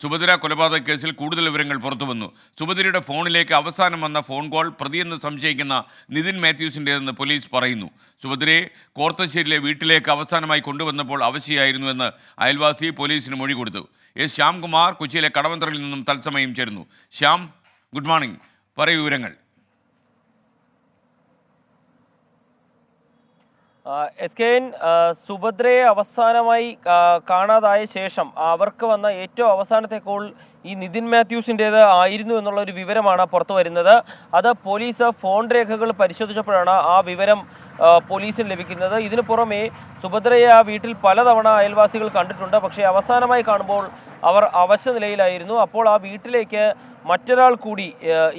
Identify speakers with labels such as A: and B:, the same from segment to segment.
A: സുഭദ്ര കൊലപാതക കേസിൽ കൂടുതൽ വിവരങ്ങൾ പുറത്തുവന്നു. സുഭദ്രയുടെ ഫോണിലേക്ക് അവസാനം വന്ന ഫോൺ കോൾ പ്രതിയെന്ന് സംശയിക്കുന്ന നിതിൻ മാത്യൂസിൻ്റെതെന്ന് പോലീസ് പറയുന്നു. സുഭദ്രയെ കോർത്തശ്ശേരിയിലെ വീട്ടിലേക്ക് അവസാനമായി കൊണ്ടുവന്നപ്പോൾ അവശയായിരുന്നുവെന്ന് അയൽവാസി പോലീസിന് മൊഴി കൊടുത്തു. എസ് ശ്യാംകുമാർ കൊച്ചിയിലെ കടവന്ത്രയിൽ നിന്നും തത്സമയം ചേരുന്നു. Shyam, good morning. പറയൂ വിവരങ്ങൾ.
B: SKN സുഭദ്രയെ അവസാനമായി കാണാതായ ശേഷം അവർക്ക് വന്ന ഏറ്റവും അവസാനത്തെ കോൾ ഈ നിതിൻ മാത്യൂസിൻ്റേത് ആയിരുന്നു എന്നുള്ള ഒരു വിവരമാണ് പുറത്തു വരുന്നത്. അത് പോലീസ് ഫോൺ രേഖകൾ പരിശോധിച്ചപ്പോഴാണ് ആ വിവരം പോലീസിന് ലഭിക്കുന്നത്. ഇതിനു പുറമെ സുഭദ്രയെ ആ വീട്ടിൽ പലതവണ അയൽവാസികൾ കണ്ടിട്ടുണ്ട്. പക്ഷേ അവസാനമായി കാണുമ്പോൾ അവർ അവശ നിലയിലായിരുന്നു. അപ്പോൾ ആ വീട്ടിലേക്ക് മറ്റൊരാൾ കൂടി,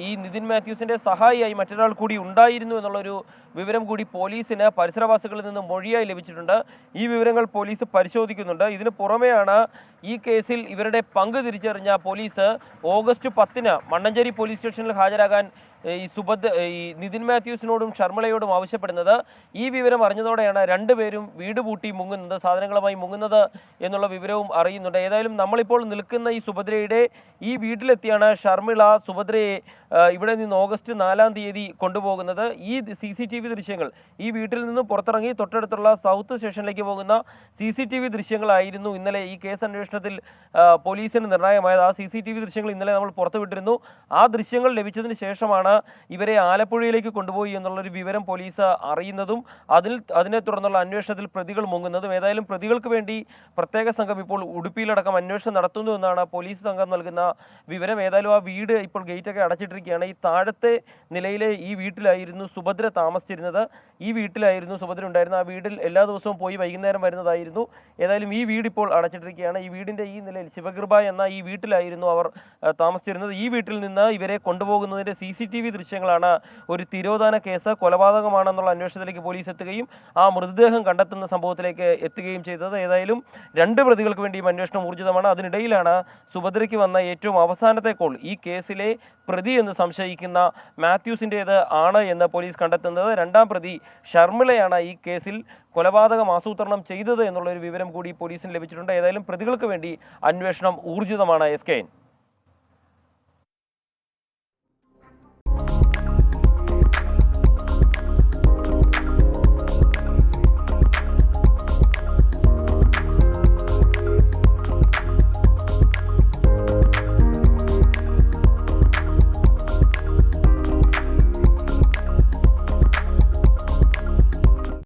B: ഈ നിതിൻ മാത്യൂസിൻ്റെ സഹായിയായി മറ്റൊരാൾ കൂടി ഉണ്ടായിരുന്നു എന്നുള്ളൊരു വിവരം കൂടി പോലീസിന് പരിസരവാസികളിൽ നിന്ന് മൊഴിയായി ലഭിച്ചിട്ടുണ്ട്. ഈ വിവരങ്ങൾ പോലീസ് പരിശോധിക്കുന്നുണ്ട്. ഇതിന് പുറമെയാണ് ഈ കേസിൽ ഇവരുടെ പങ്ക് തിരിച്ചറിഞ്ഞ പോലീസ് ഓഗസ്റ്റ് 10-ന് മണ്ണഞ്ചേരി പോലീസ് സ്റ്റേഷനിൽ ഹാജരാകാൻ ഈ നിതിൻ മാത്യൂസിനോടും ഷർമിളയോടും ആവശ്യപ്പെടുന്നത്. ഈ വിവരം അറിഞ്ഞതോടെയാണ് രണ്ടുപേരും വീട് പൂട്ടി മുങ്ങുന്നത്, സാധനങ്ങളുമായി മുങ്ങുന്നത് എന്നുള്ള വിവരവും അറിയുന്നുണ്ട്. ഏതായാലും നമ്മളിപ്പോൾ നിൽക്കുന്ന ഈ സുഭദ്രയുടെ ഈ വീട്ടിലെത്തിയാണ് ഷർമിള സുഭദ്രയെ ഇവിടെ നിന്ന് ഓഗസ്റ്റ് 4-ാം തീയതി കൊണ്ടുപോകുന്നത്. ഈ CCTV ദൃശ്യങ്ങൾ ഈ വീട്ടിൽ നിന്നും പുറത്തിറങ്ങി തൊട്ടടുത്തുള്ള സൗത്ത് സ്റ്റേഷനിലേക്ക് പോകുന്ന CCTV ദൃശ്യങ്ങളായിരുന്നു ഇന്നലെ ഈ കേസ് അന്വേഷണത്തിൽ പോലീസിന് നിർണായകമായത്. ആ CCTV ദൃശ്യങ്ങൾ ഇന്നലെ നമ്മൾ പുറത്തുവിട്ടിരുന്നു. ആ ദൃശ്യങ്ങൾ ലഭിച്ചതിന് ശേഷമാണ് ഇവരെ ആലപ്പുഴയിലേക്ക് കൊണ്ടുപോയി എന്നുള്ളൊരു വിവരം പോലീസ് അറിയുന്നതും അതിനെ തുടർന്നുള്ള അന്വേഷണത്തിൽ പ്രതികൾ മുങ്ങുന്നതും. ഏതായാലും പ്രതികൾക്ക് വേണ്ടി പ്രത്യേക സംഘം ഇപ്പോൾ ഉടുപ്പിയിലടക്കം അന്വേഷണം നടത്തുന്നു എന്നാണ് പോലീസ് സംഘം നൽകുന്ന വിവരം. ഏതായാലും ആ വീട് ഇപ്പോൾ ഗേറ്റൊക്കെ അടച്ചിട്ടിരിക്കുകയാണ്. ഈ താഴത്തെ നിലയിലെ ഈ വീട്ടിലായിരുന്നു സുഭദ്ര താമസിച്ചിരുന്നത്. ഈ വീട്ടിലായിരുന്നു സുഭദ്ര ഉണ്ടായിരുന്നത്. ആ വീട്ടിൽ എല്ലാ ദിവസവും പോയി വൈകുന്നേരം വരുന്നതായിരുന്നു. ഏതായാലും ഈ വീട് ഇപ്പോൾ അടച്ചിട്ടിരിക്കുകയാണ്. ഈ വീടിൻ്റെ ഈ നിലയിൽ ശിവകൃപ എന്ന ഈ വീട്ടിലായിരുന്നു അവർ താമസിച്ചിരുന്നത്. ഈ വീട്ടിൽ നിന്ന് ഇവരെ കൊണ്ടുപോകുന്നതിൻ്റെ CCTV ദൃശ്യങ്ങളാണ് ഒരു തിരോധാന കേസ്, കൊലപാതകമാണെന്നുള്ള അന്വേഷണത്തിലേക്ക് പോലീസ് എത്തുകയും ആ മൃതദേഹം കണ്ടെത്തുന്ന സംഭവത്തിലേക്ക് എത്തുകയും ചെയ്തത്. ഏതായാലും രണ്ട് പ്രതികൾക്ക് വേണ്ടിയും അന്വേഷണം ഊർജിതമാണ്. അതിനിടയിലാണ് സുഭദ്രയ്ക്ക് വന്ന ഏറ്റവും അവസാനത്തെ കോൾ ഈ കേസിലെ പ്രതി എന്ന് സംശയിക്കുന്ന മാത്യൂസിൻ്റേത് ആണ് എന്ന് പോലീസ് കണ്ടെത്തുന്നത്. രണ്ടാം പ്രതി ഷർമിളയാണ് ഈ കേസിൽ കൊലപാതകം ആസൂത്രണം ചെയ്തത് എന്നുള്ളൊരു വിവരം കൂടി പോലീസിന് ലഭിച്ചിട്ടുണ്ട്. ഏതായാലും പ്രതികൾക്ക് വേണ്ടി അന്വേഷണം ഊർജിതമാണ്. SKN.